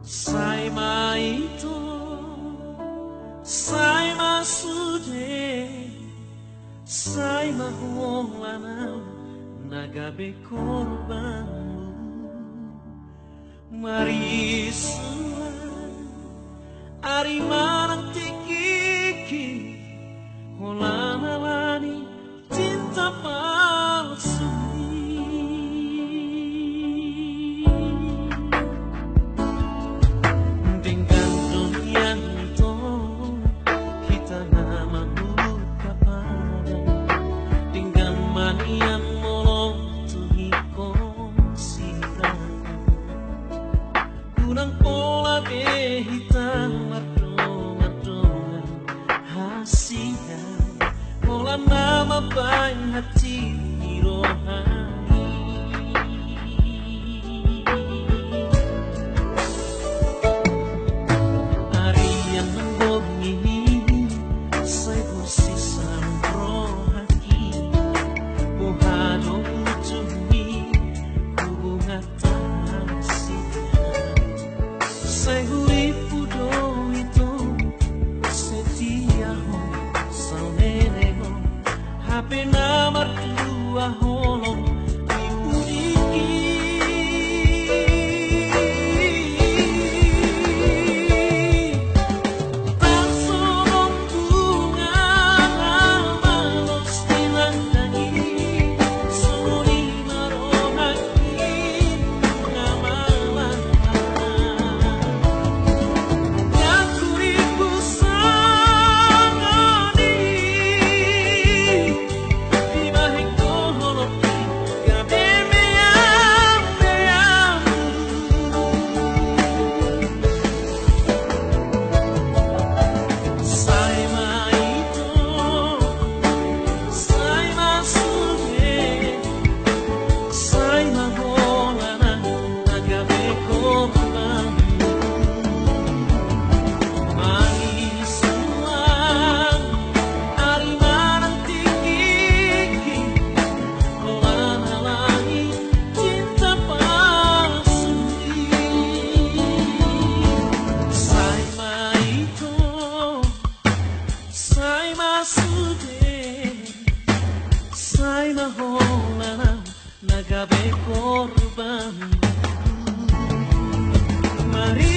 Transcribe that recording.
Sai maito, sai masude, sai mahuolana nagabe korbanmu. Mari ari manang tikiki holana lani cinta palsu. Dengan dunia itu kita nama kapada dengan manian molong tuhikon sita kunang pola hitam adongan hasian pola nama baik hati rohani. Happy nama dua holong diudiki. Tak sorong bunga malos dilandangi suri marohaki ngamalan yang kuriku sangani. Sai maholana nagabe korban. Mari